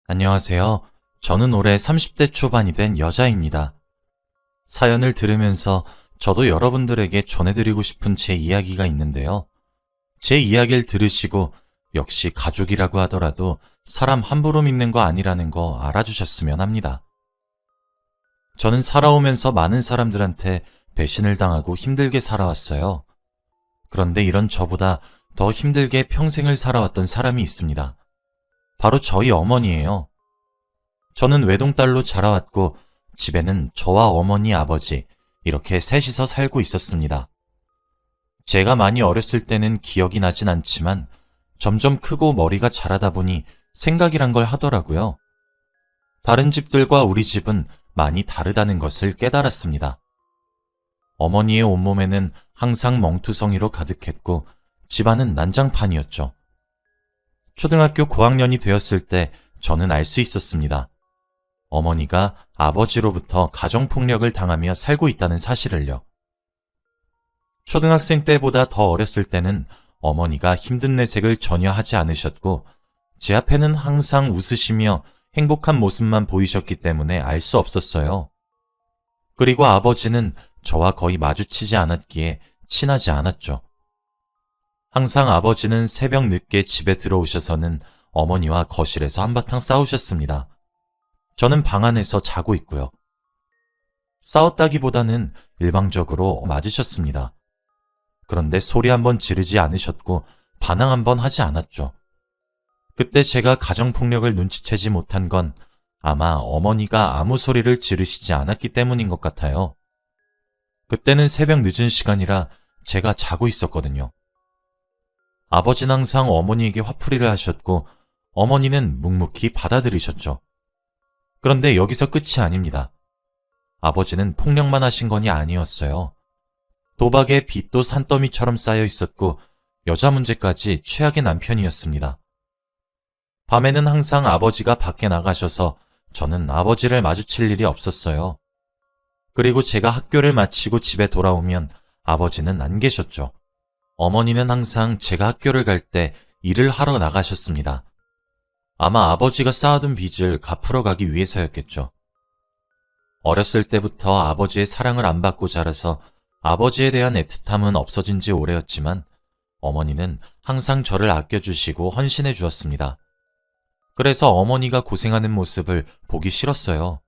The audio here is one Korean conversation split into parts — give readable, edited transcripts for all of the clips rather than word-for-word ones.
안녕하세요. 저는 올해 30대 초반이 된 여자입니다. 사연을 들으면서 저도 여러분들에게 전해드리고 싶은 제 이야기가 있는데요. 제 이야기를 들으시고 역시 가족이라고 하더라도 사람 함부로 믿는 거 아니라는 거 알아주셨으면 합니다. 저는 살아오면서 많은 사람들한테 배신을 당하고 힘들게 살아왔어요. 그런데 이런 저보다 더 힘들게 평생을 살아왔던 사람이 있습니다. 바로 저희 어머니예요. 저는 외동딸로 자라왔고 집에는 저와 어머니, 아버지 이렇게 셋이서 살고 있었습니다. 제가 많이 어렸을 때는 기억이 나진 않지만 점점 크고 머리가 자라다 보니 생각이란 걸 하더라고요. 다른 집들과 우리 집은 많이 다르다는 것을 깨달았습니다. 어머니의 온몸에는 항상 멍투성이로 가득했고 집안은 난장판이었죠. 초등학교 고학년이 되었을 때 저는 알 수 있었습니다. 어머니가 아버지로부터 가정폭력을 당하며 살고 있다는 사실을요. 초등학생 때보다 더 어렸을 때는 어머니가 힘든 내색을 전혀 하지 않으셨고 제 앞에는 항상 웃으시며 행복한 모습만 보이셨기 때문에 알 수 없었어요. 그리고 아버지는 저와 거의 마주치지 않았기에 친하지 않았죠. 항상 아버지는 새벽 늦게 집에 들어오셔서는 어머니와 거실에서 한바탕 싸우셨습니다. 저는 방 안에서 자고 있고요. 싸웠다기보다는 일방적으로 맞으셨습니다. 그런데 소리 한번 지르지 않으셨고 반항 한번 하지 않았죠. 그때 제가 가정폭력을 눈치채지 못한 건 아마 어머니가 아무 소리를 지르시지 않았기 때문인 것 같아요. 그때는 새벽 늦은 시간이라 제가 자고 있었거든요. 아버지는 항상 어머니에게 화풀이를 하셨고 어머니는 묵묵히 받아들이셨죠. 그런데 여기서 끝이 아닙니다. 아버지는 폭력만 하신 건이 아니었어요. 도박에 빚도 산더미처럼 쌓여 있었고 여자 문제까지 최악의 남편이었습니다. 밤에는 항상 아버지가 밖에 나가셔서 저는 아버지를 마주칠 일이 없었어요. 그리고 제가 학교를 마치고 집에 돌아오면 아버지는 안 계셨죠. 어머니는 항상 제가 학교를 갈 때 일을 하러 나가셨습니다. 아마 아버지가 쌓아둔 빚을 갚으러 가기 위해서였겠죠. 어렸을 때부터 아버지의 사랑을 안 받고 자라서 아버지에 대한 애틋함은 없어진 지 오래였지만 어머니는 항상 저를 아껴주시고 헌신해 주었습니다. 그래서 어머니가 고생하는 모습을 보기 싫었어요.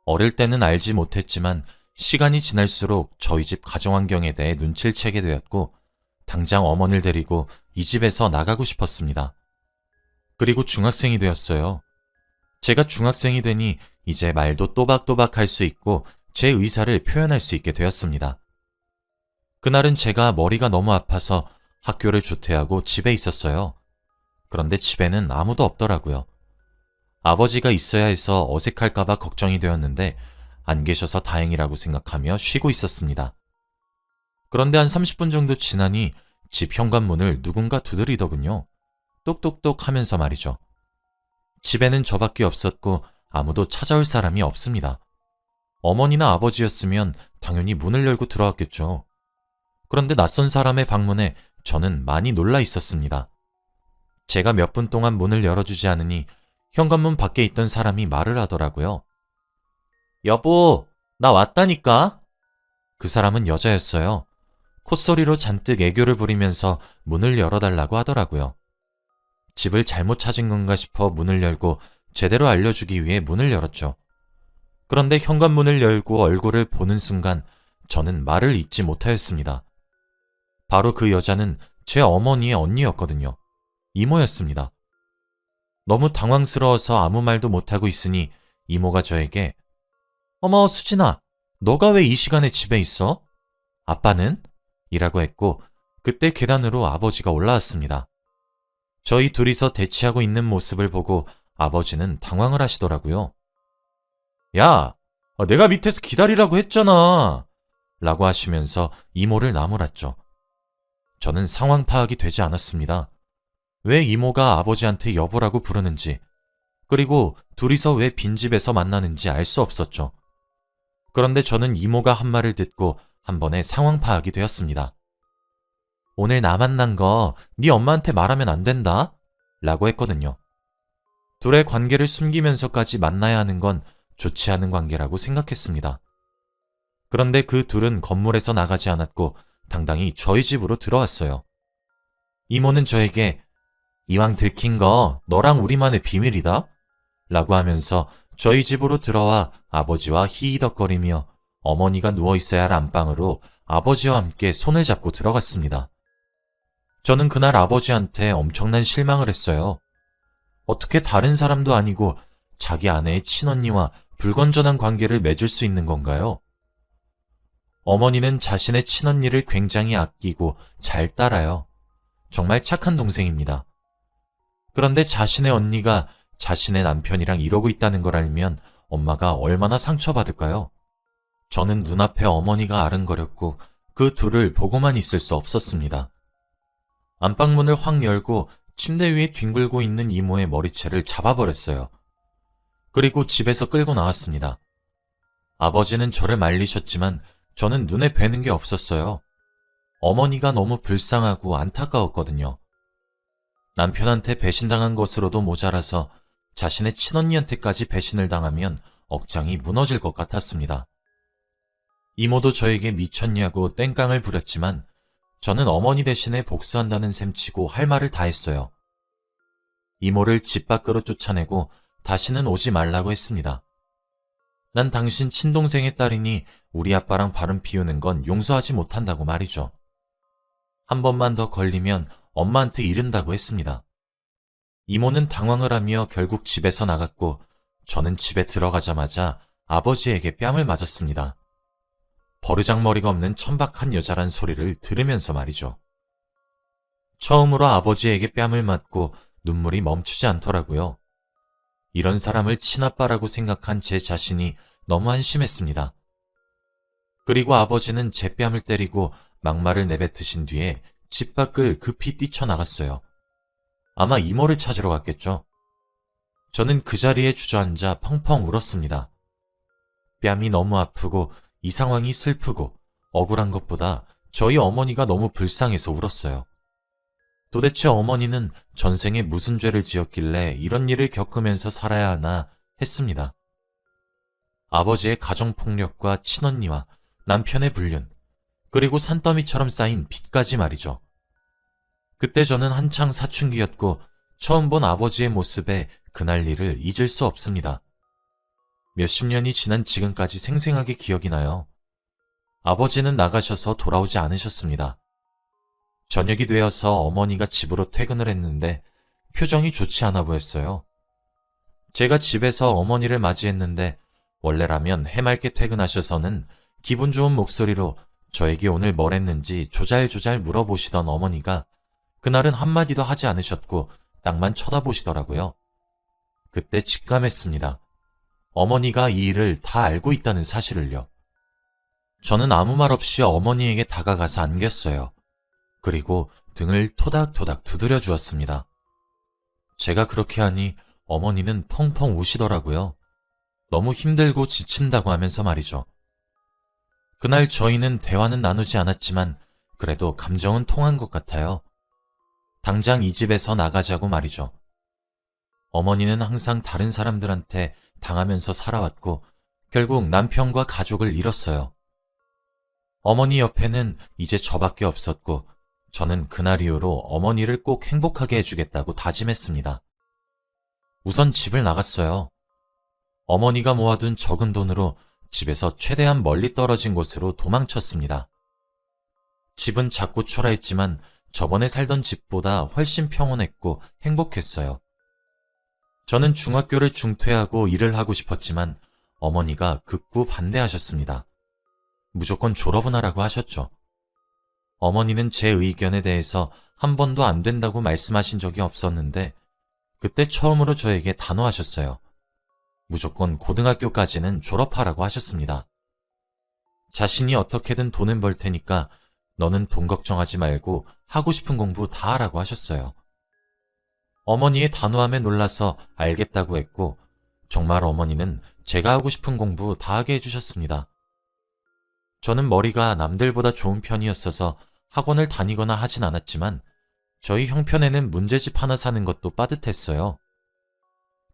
어릴 때는 알지 못했지만 시간이 지날수록 저희 집 가정환경에 대해 눈치를 채게 되었고 당장 어머니를 데리고 이 집에서 나가고 싶었습니다. 그리고 중학생이 되었어요. 제가 중학생이 되니 이제 말도 또박또박 할 수 있고 제 의사를 표현할 수 있게 되었습니다. 그날은 제가 머리가 너무 아파서 학교를 조퇴하고 집에 있었어요. 그런데 집에는 아무도 없더라고요. 아버지가 있어야 해서 어색할까봐 걱정이 되었는데 안 계셔서 다행이라고 생각하며 쉬고 있었습니다. 그런데 한 30분 정도 지나니 집 현관문을 누군가 두드리더군요. 똑똑똑 하면서 말이죠. 집에는 저밖에 없었고 아무도 찾아올 사람이 없습니다. 어머니나 아버지였으면 당연히 문을 열고 들어왔겠죠. 그런데 낯선 사람의 방문에 저는 많이 놀라 있었습니다. 제가 몇 분 동안 문을 열어주지 않으니 현관문 밖에 있던 사람이 말을 하더라고요. 여보, 나 왔다니까? 그 사람은 여자였어요. 콧소리로 잔뜩 애교를 부리면서 문을 열어달라고 하더라고요. 집을 잘못 찾은 건가 싶어 문을 열고 제대로 알려주기 위해 문을 열었죠. 그런데 현관문을 열고 얼굴을 보는 순간 저는 말을 잇지 못하였습니다. 바로 그 여자는 제 어머니의 언니였거든요. 이모였습니다. 너무 당황스러워서 아무 말도 못하고 있으니 이모가 저에게 어머 수진아, 너가 왜 이 시간에 집에 있어? 아빠는? 이라고 했고 그때 계단으로 아버지가 올라왔습니다. 저희 둘이서 대치하고 있는 모습을 보고 아버지는 당황을 하시더라고요. 야, 내가 밑에서 기다리라고 했잖아. 라고 하시면서 이모를 나무랐죠. 저는 상황 파악이 되지 않았습니다. 왜 이모가 아버지한테 여보라고 부르는지, 그리고 둘이서 왜 빈집에서 만나는지 알 수 없었죠. 그런데 저는 이모가 한 말을 듣고 한 번에 상황 파악이 되었습니다. 오늘 나 만난 거 네 엄마한테 말하면 안 된다? 라고 했거든요. 둘의 관계를 숨기면서까지 만나야 하는 건 좋지 않은 관계라고 생각했습니다. 그런데 그 둘은 건물에서 나가지 않았고 당당히 저희 집으로 들어왔어요. 이모는 저에게 이왕 들킨 거 너랑 우리만의 비밀이다? 라고 하면서 저희 집으로 들어와 아버지와 히히덕거리며 어머니가 누워있어야 할 안방으로 아버지와 함께 손을 잡고 들어갔습니다. 저는 그날 아버지한테 엄청난 실망을 했어요. 어떻게 다른 사람도 아니고 자기 아내의 친언니와 불건전한 관계를 맺을 수 있는 건가요? 어머니는 자신의 친언니를 굉장히 아끼고 잘 따라요. 정말 착한 동생입니다. 그런데 자신의 언니가 자신의 남편이랑 이러고 있다는 걸 알면 엄마가 얼마나 상처받을까요? 저는 눈앞에 어머니가 아른거렸고 그 둘을 보고만 있을 수 없었습니다. 안방문을 확 열고 침대 위에 뒹굴고 있는 이모의 머리채를 잡아버렸어요. 그리고 집에서 끌고 나왔습니다. 아버지는 저를 말리셨지만 저는 눈에 뵈는 게 없었어요. 어머니가 너무 불쌍하고 안타까웠거든요. 남편한테 배신당한 것으로도 모자라서 자신의 친언니한테까지 배신을 당하면 억장이 무너질 것 같았습니다. 이모도 저에게 미쳤냐고 땡깡을 부렸지만 저는 어머니 대신에 복수한다는 셈치고 할 말을 다 했어요. 이모를 집 밖으로 쫓아내고 다시는 오지 말라고 했습니다. 난 당신 친동생의 딸이니 우리 아빠랑 발음 비우는 건 용서하지 못한다고 말이죠. 한 번만 더 걸리면 엄마한테 이른다고 했습니다. 이모는 당황을 하며 결국 집에서 나갔고 저는 집에 들어가자마자 아버지에게 뺨을 맞았습니다. 버르장머리가 없는 천박한 여자란 소리를 들으면서 말이죠. 처음으로 아버지에게 뺨을 맞고 눈물이 멈추지 않더라고요. 이런 사람을 친아빠라고 생각한 제 자신이 너무 한심했습니다. 그리고 아버지는 제 뺨을 때리고 막말을 내뱉으신 뒤에 집 밖을 급히 뛰쳐나갔어요. 아마 이모를 찾으러 갔겠죠. 저는 그 자리에 주저앉아 펑펑 울었습니다. 뺨이 너무 아프고 이 상황이 슬프고 억울한 것보다 저희 어머니가 너무 불쌍해서 울었어요. 도대체 어머니는 전생에 무슨 죄를 지었길래 이런 일을 겪으면서 살아야 하나 했습니다. 아버지의 가정폭력과 친언니와 남편의 불륜, 그리고 산더미처럼 쌓인 빚까지 말이죠. 그때 저는 한창 사춘기였고 처음 본 아버지의 모습에 그날 일을 잊을 수 없습니다. 몇십 년이 지난 지금까지 생생하게 기억이 나요. 아버지는 나가셔서 돌아오지 않으셨습니다. 저녁이 되어서 어머니가 집으로 퇴근을 했는데 표정이 좋지 않아 보였어요. 제가 집에서 어머니를 맞이했는데 원래라면 해맑게 퇴근하셔서는 기분 좋은 목소리로 저에게 오늘 뭘 했는지 조잘조잘 물어보시던 어머니가 그날은 한마디도 하지 않으셨고 땅만 쳐다보시더라고요. 그때 직감했습니다. 어머니가 이 일을 다 알고 있다는 사실을요. 저는 아무 말 없이 어머니에게 다가가서 안겼어요. 그리고 등을 토닥토닥 두드려 주었습니다. 제가 그렇게 하니 어머니는 펑펑 우시더라고요. 너무 힘들고 지친다고 하면서 말이죠. 그날 저희는 대화는 나누지 않았지만 그래도 감정은 통한 것 같아요. 당장 이 집에서 나가자고 말이죠. 어머니는 항상 다른 사람들한테 당하면서 살아왔고 결국 남편과 가족을 잃었어요. 어머니 옆에는 이제 저밖에 없었고 저는 그날 이후로 어머니를 꼭 행복하게 해주겠다고 다짐했습니다. 우선 집을 나갔어요. 어머니가 모아둔 적은 돈으로 집에서 최대한 멀리 떨어진 곳으로 도망쳤습니다. 집은 작고 초라했지만 저번에 살던 집보다 훨씬 평온했고 행복했어요. 저는 중학교를 중퇴하고 일을 하고 싶었지만 어머니가 극구 반대하셨습니다. 무조건 졸업은 하라고 하셨죠. 어머니는 제 의견에 대해서 한 번도 안 된다고 말씀하신 적이 없었는데 그때 처음으로 저에게 단호하셨어요. 무조건 고등학교까지는 졸업하라고 하셨습니다. 자신이 어떻게든 돈은 벌 테니까 너는 돈 걱정하지 말고 하고 싶은 공부 다 하라고 하셨어요. 어머니의 단호함에 놀라서 알겠다고 했고 정말 어머니는 제가 하고 싶은 공부 다 하게 해주셨습니다. 저는 머리가 남들보다 좋은 편이었어서 학원을 다니거나 하진 않았지만 저희 형편에는 문제집 하나 사는 것도 빠듯했어요.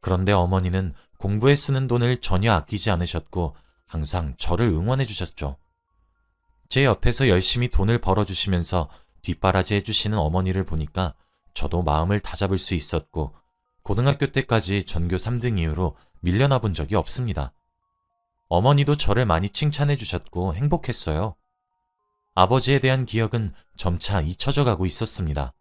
그런데 어머니는 공부에 쓰는 돈을 전혀 아끼지 않으셨고 항상 저를 응원해 주셨죠. 제 옆에서 열심히 돈을 벌어주시면서 뒷바라지 해주시는 어머니를 보니까 저도 마음을 다잡을 수 있었고 고등학교 때까지 전교 3등 이후로 밀려나 본 적이 없습니다. 어머니도 저를 많이 칭찬해 주셨고 행복했어요. 아버지에 대한 기억은 점차 잊혀져 가고 있었습니다.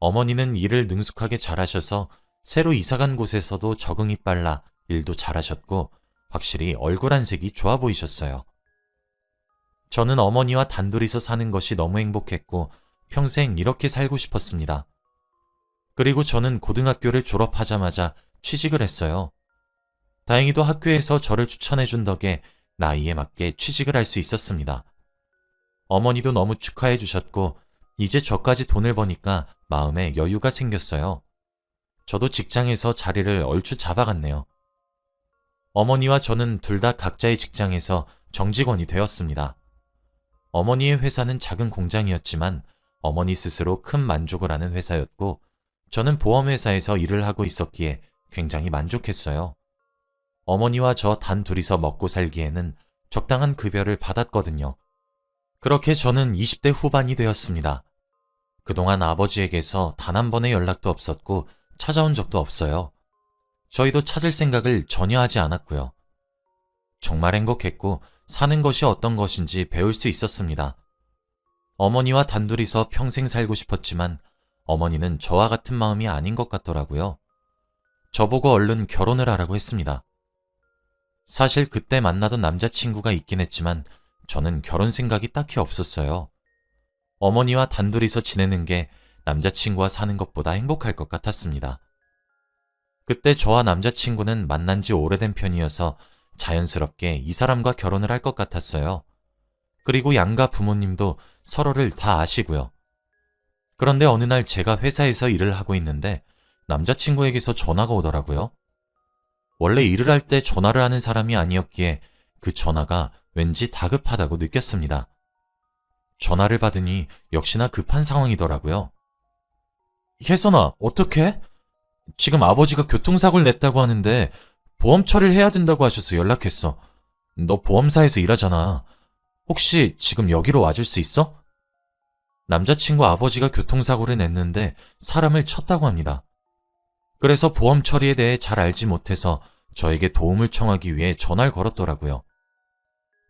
어머니는 일을 능숙하게 잘하셔서 새로 이사간 곳에서도 적응이 빨라 일도 잘하셨고 확실히 얼굴 안색이 좋아 보이셨어요. 저는 어머니와 단둘이서 사는 것이 너무 행복했고 평생 이렇게 살고 싶었습니다. 그리고 저는 고등학교를 졸업하자마자 취직을 했어요. 다행히도 학교에서 저를 추천해준 덕에 나이에 맞게 취직을 할 수 있었습니다. 어머니도 너무 축하해 주셨고 이제 저까지 돈을 버니까 마음에 여유가 생겼어요. 저도 직장에서 자리를 얼추 잡아갔네요. 어머니와 저는 둘 다 각자의 직장에서 정직원이 되었습니다. 어머니의 회사는 작은 공장이었지만 어머니 스스로 큰 만족을 하는 회사였고 저는 보험회사에서 일을 하고 있었기에 굉장히 만족했어요. 어머니와 저 단 둘이서 먹고 살기에는 적당한 급여를 받았거든요. 그렇게 저는 20대 후반이 되었습니다. 그동안 아버지에게서 단 한 번의 연락도 없었고 찾아온 적도 없어요. 저희도 찾을 생각을 전혀 하지 않았고요. 정말 행복했고 사는 것이 어떤 것인지 배울 수 있었습니다. 어머니와 단둘이서 평생 살고 싶었지만 어머니는 저와 같은 마음이 아닌 것 같더라고요. 저보고 얼른 결혼을 하라고 했습니다. 사실 그때 만나던 남자친구가 있긴 했지만 저는 결혼 생각이 딱히 없었어요. 어머니와 단둘이서 지내는 게 남자친구와 사는 것보다 행복할 것 같았습니다. 그때 저와 남자친구는 만난 지 오래된 편이어서 자연스럽게 이 사람과 결혼을 할 것 같았어요. 그리고 양가 부모님도 서로를 다 아시고요. 그런데 어느 날 제가 회사에서 일을 하고 있는데 남자친구에게서 전화가 오더라고요. 원래 일을 할 때 전화를 하는 사람이 아니었기에 그 전화가 왠지 다급하다고 느꼈습니다. 전화를 받으니 역시나 급한 상황이더라고요. 혜선아, 어떡해? 지금 아버지가 교통사고를 냈다고 하는데 보험 처리를 해야 된다고 하셔서 연락했어. 너 보험사에서 일하잖아. 혹시 지금 여기로 와줄 수 있어? 남자친구 아버지가 교통사고를 냈는데 사람을 쳤다고 합니다. 그래서 보험 처리에 대해 잘 알지 못해서 저에게 도움을 청하기 위해 전화를 걸었더라고요.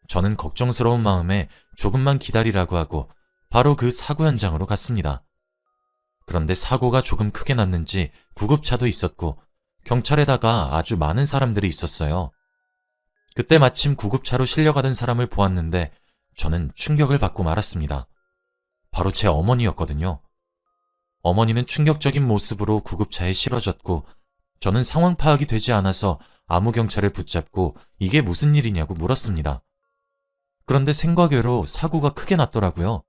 저는 걱정스러운 마음에 조금만 기다리라고 하고 바로 그 사고 현장으로 갔습니다. 그런데 사고가 조금 크게 났는지 구급차도 있었고 경찰에다가 아주 많은 사람들이 있었어요. 그때 마침 구급차로 실려가던 사람을 보았는데 저는 충격을 받고 말았습니다. 바로 제 어머니였거든요. 어머니는 충격적인 모습으로 구급차에 실어졌고 저는 상황 파악이 되지 않아서 아무 경찰을 붙잡고 이게 무슨 일이냐고 물었습니다. 그런데 생과괴로 사고가 크게 났더라고요.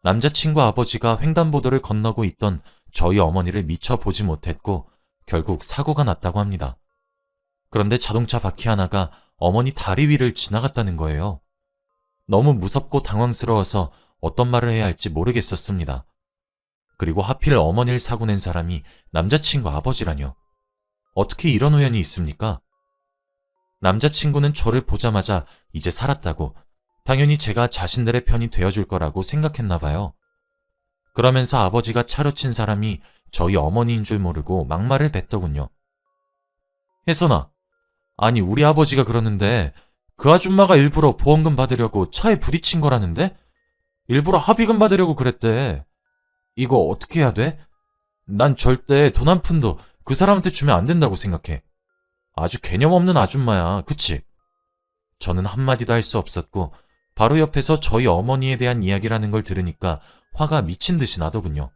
남자친구 아버지가 횡단보도를 건너고 있던 저희 어머니를 미처 보지 못했고 결국 사고가 났다고 합니다. 그런데 자동차 바퀴 하나가 어머니 다리 위를 지나갔다는 거예요. 너무 무섭고 당황스러워서 어떤 말을 해야 할지 모르겠었습니다. 그리고 하필 어머니를 사고 낸 사람이 남자친구 아버지라뇨. 어떻게 이런 우연이 있습니까? 남자친구는 저를 보자마자 이제 살았다고 당연히 제가 자신들의 편이 되어줄 거라고 생각했나 봐요. 그러면서 아버지가 차로 친 사람이 저희 어머니인 줄 모르고 막말을 뱉더군요. 혜선아, 아니 우리 아버지가 그러는데 그 아줌마가 일부러 보험금 받으려고 차에 부딪힌 거라는데? 일부러 합의금 받으려고 그랬대. 이거 어떻게 해야 돼? 난 절대 돈 한 푼도 그 사람한테 주면 안 된다고 생각해. 아주 개념 없는 아줌마야, 그치? 저는 한마디도 할 수 없었고 바로 옆에서 저희 어머니에 대한 이야기라는 걸 들으니까 화가 미친 듯이 나더군요.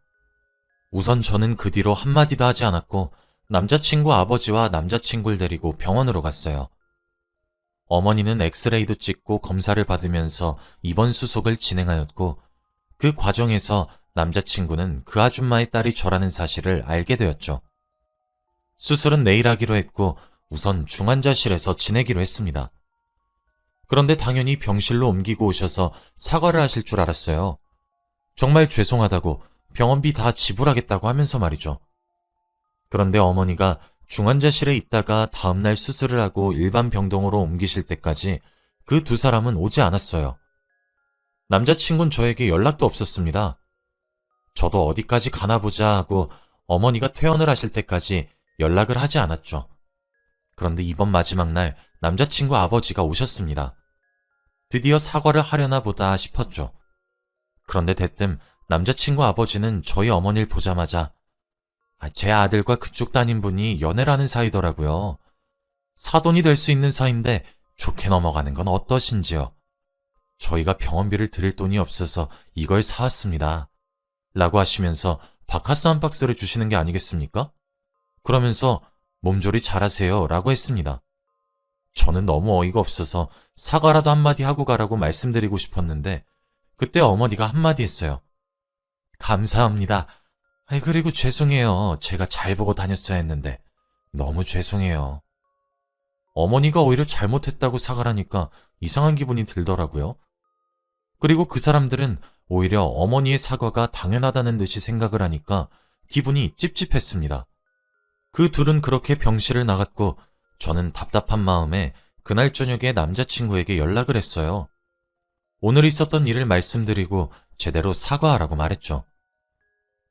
우선 저는 그 뒤로 한마디도 하지 않았고 남자친구 아버지와 남자친구를 데리고 병원으로 갔어요. 어머니는 엑스레이도 찍고 검사를 받으면서 입원 수속을 진행하였고 그 과정에서 남자친구는 그 아줌마의 딸이 저라는 사실을 알게 되었죠. 수술은 내일 하기로 했고 우선 중환자실에서 지내기로 했습니다. 그런데 당연히 병실로 옮기고 오셔서 사과를 하실 줄 알았어요. 정말 죄송하다고 병원비 다 지불하겠다고 하면서 말이죠. 그런데 어머니가 중환자실에 있다가 다음날 수술을 하고 일반 병동으로 옮기실 때까지 그 두 사람은 오지 않았어요. 남자친구는 저에게 연락도 없었습니다. 저도 어디까지 가나 보자 하고 어머니가 퇴원을 하실 때까지 연락을 하지 않았죠. 그런데 이번 마지막 날 남자친구 아버지가 오셨습니다. 드디어 사과를 하려나 보다 싶었죠. 그런데 대뜸 남자친구 아버지는 저희 어머니를 보자마자 제 아들과 그쪽 따님분이 연애를 하는 사이더라고요. 사돈이 될 수 있는 사이인데 좋게 넘어가는 건 어떠신지요? 저희가 병원비를 드릴 돈이 없어서 이걸 사왔습니다. 라고 하시면서 바카스 한 박스를 주시는 게 아니겠습니까? 그러면서 몸조리 잘하세요 라고 했습니다. 저는 너무 어이가 없어서 사과라도 한마디 하고 가라고 말씀드리고 싶었는데 그때 어머니가 한마디 했어요. 감사합니다. 그리고 죄송해요. 제가 잘 보고 다녔어야 했는데 너무 죄송해요. 어머니가 오히려 잘못했다고 사과를 하니까 이상한 기분이 들더라고요. 그리고 그 사람들은 오히려 어머니의 사과가 당연하다는 듯이 생각을 하니까 기분이 찝찝했습니다. 그 둘은 그렇게 병실을 나갔고 저는 답답한 마음에 그날 저녁에 남자친구에게 연락을 했어요. 오늘 있었던 일을 말씀드리고 제대로 사과하라고 말했죠.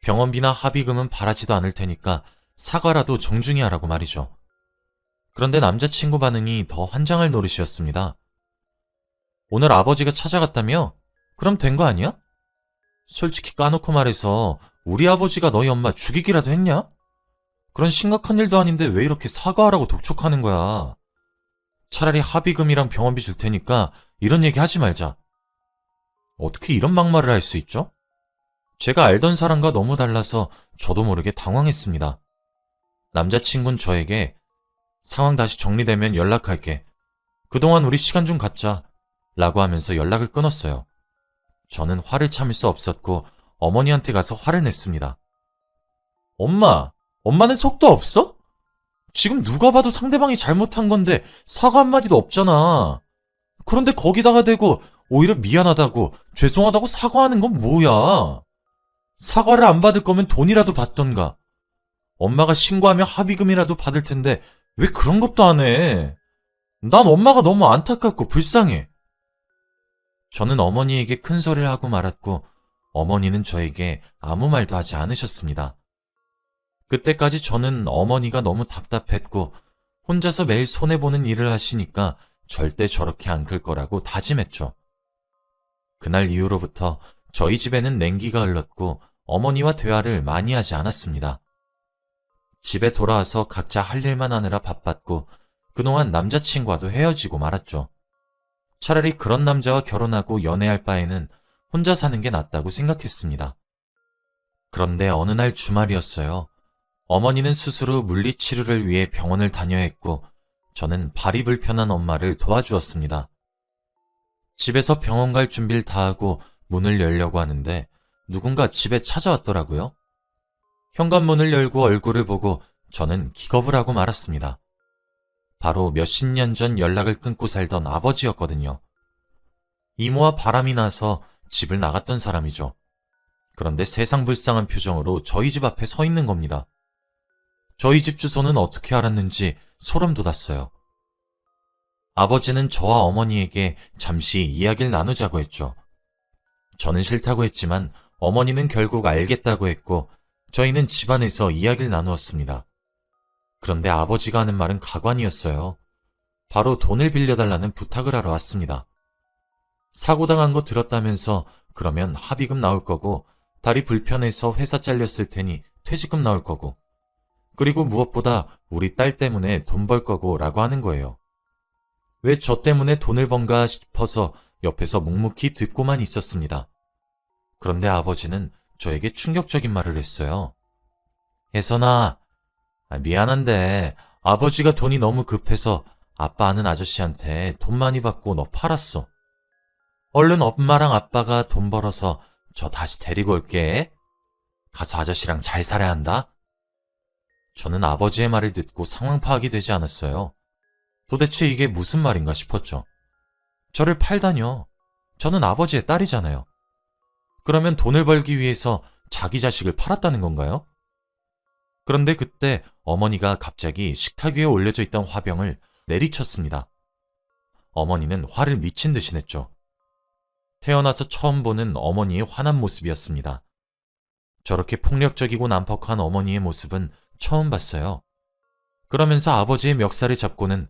병원비나 합의금은 바라지도 않을 테니까 사과라도 정중히 하라고 말이죠. 그런데 남자친구 반응이 더 환장할 노릇이었습니다. 오늘 아버지가 찾아갔다며? 그럼 된 거 아니야? 솔직히 까놓고 말해서 우리 아버지가 너희 엄마 죽이기라도 했냐? 그런 심각한 일도 아닌데 왜 이렇게 사과하라고 독촉하는 거야? 차라리 합의금이랑 병원비 줄 테니까 이런 얘기 하지 말자. 어떻게 이런 막말을 할 수 있죠? 제가 알던 사람과 너무 달라서 저도 모르게 당황했습니다. 남자친구는 저에게 상황 다시 정리되면 연락할게. 그동안 우리 시간 좀 갖자. 라고 하면서 연락을 끊었어요. 저는 화를 참을 수 없었고 어머니한테 가서 화를 냈습니다. 엄마는 속도 없어? 지금 누가 봐도 상대방이 잘못한 건데 사과 한마디도 없잖아. 그런데 거기다가 대고 오히려 미안하다고 죄송하다고 사과하는 건 뭐야? 사과를 안 받을 거면 돈이라도 받던가. 엄마가 신고하면 합의금이라도 받을 텐데 왜 그런 것도 안 해? 난 엄마가 너무 안타깝고 불쌍해. 저는 어머니에게 큰 소리를 하고 말았고 어머니는 저에게 아무 말도 하지 않으셨습니다. 그때까지 저는 어머니가 너무 답답했고 혼자서 매일 손해보는 일을 하시니까 절대 저렇게 안 클 거라고 다짐했죠. 그날 이후로부터 저희 집에는 냉기가 흘렀고 어머니와 대화를 많이 하지 않았습니다. 집에 돌아와서 각자 할 일만 하느라 바빴고 그동안 남자친구와도 헤어지고 말았죠. 차라리 그런 남자와 결혼하고 연애할 바에는 혼자 사는 게 낫다고 생각했습니다. 그런데 어느 날 주말이었어요. 어머니는 수술 후 물리치료를 위해 병원을 다녀야 했고 저는 발이 불편한 엄마를 도와주었습니다. 집에서 병원 갈 준비를 다 하고 문을 열려고 하는데 누군가 집에 찾아왔더라고요. 현관문을 열고 얼굴을 보고 저는 기겁을 하고 말았습니다. 바로 몇십 년 전 연락을 끊고 살던 아버지였거든요. 이모와 바람이 나서 집을 나갔던 사람이죠. 그런데 세상불쌍한 표정으로 저희 집 앞에 서 있는 겁니다. 저희 집 주소는 어떻게 알았는지 소름 돋았어요. 아버지는 저와 어머니에게 잠시 이야기를 나누자고 했죠. 저는 싫다고 했지만 어머니는 결국 알겠다고 했고 저희는 집안에서 이야기를 나누었습니다. 그런데 아버지가 하는 말은 가관이었어요. 바로 돈을 빌려달라는 부탁을 하러 왔습니다. 사고당한 거 들었다면서 그러면 합의금 나올 거고 다리 불편해서 회사 잘렸을 테니 퇴직금 나올 거고 그리고 무엇보다 우리 딸 때문에 돈 벌 거고 라고 하는 거예요. 왜 저 때문에 돈을 번가 싶어서 옆에서 묵묵히 듣고만 있었습니다. 그런데 아버지는 저에게 충격적인 말을 했어요. 혜선아, 미안한데 아버지가 돈이 너무 급해서 아빠 아는 아저씨한테 돈 많이 받고 너 팔았어. 얼른 엄마랑 아빠가 돈 벌어서 저 다시 데리고 올게. 가서 아저씨랑 잘 살아야 한다. 저는 아버지의 말을 듣고 상황 파악이 되지 않았어요. 도대체 이게 무슨 말인가 싶었죠. 저를 팔다뇨. 저는 아버지의 딸이잖아요. 그러면 돈을 벌기 위해서 자기 자식을 팔았다는 건가요? 그런데 그때 어머니가 갑자기 식탁 위에 올려져 있던 화병을 내리쳤습니다. 어머니는 화를 미친 듯이 냈죠. 태어나서 처음 보는 어머니의 화난 모습이었습니다. 저렇게 폭력적이고 난폭한 어머니의 모습은 처음 봤어요. 그러면서 아버지의 멱살을 잡고는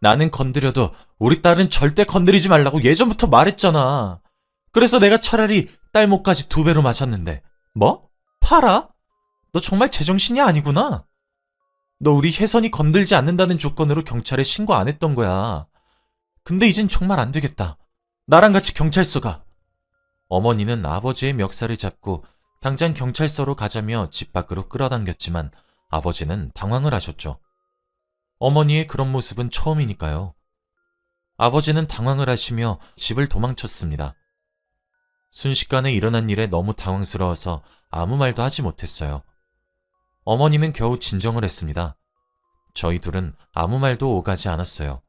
나는 건드려도 우리 딸은 절대 건드리지 말라고 예전부터 말했잖아. 그래서 내가 차라리 딸 목까지 2배로 마셨는데. 뭐? 팔아? 너 정말 제정신이 아니구나. 너 우리 혜선이 건들지 않는다는 조건으로 경찰에 신고 안 했던 거야. 근데 이젠 정말 안 되겠다. 나랑 같이 경찰서 가. 어머니는 아버지의 멱살을 잡고 당장 경찰서로 가자며 집 밖으로 끌어당겼지만 아버지는 당황을 하셨죠. 어머니의 그런 모습은 처음이니까요. 아버지는 당황을 하시며 집을 도망쳤습니다. 순식간에 일어난 일에 너무 당황스러워서 아무 말도 하지 못했어요. 어머니는 겨우 진정을 했습니다. 저희 둘은 아무 말도 오가지 않았어요.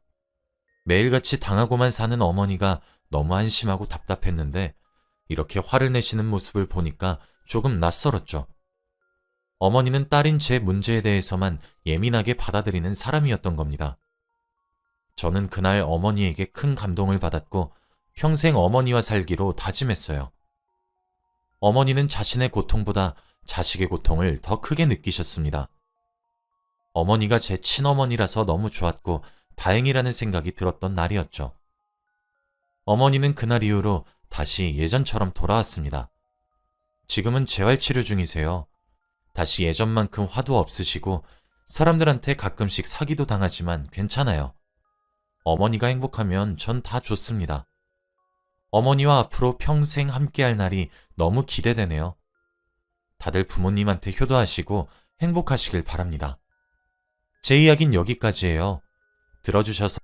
매일같이 당하고만 사는 어머니가 너무 한심하고 답답했는데 이렇게 화를 내시는 모습을 보니까 조금 낯설었죠. 어머니는 딸인 제 문제에 대해서만 예민하게 받아들이는 사람이었던 겁니다. 저는 그날 어머니에게 큰 감동을 받았고 평생 어머니와 살기로 다짐했어요. 어머니는 자신의 고통보다 자식의 고통을 더 크게 느끼셨습니다. 어머니가 제 친어머니라서 너무 좋았고 다행이라는 생각이 들었던 날이었죠. 어머니는 그날 이후로 다시 예전처럼 돌아왔습니다. 지금은 재활치료 중이세요. 다시 예전만큼 화도 없으시고 사람들한테 가끔씩 사기도 당하지만 괜찮아요. 어머니가 행복하면 전 다 좋습니다. 어머니와 앞으로 평생 함께할 날이 너무 기대되네요. 다들 부모님한테 효도하시고 행복하시길 바랍니다. 제 이야기는 여기까지예요. 들어주셔서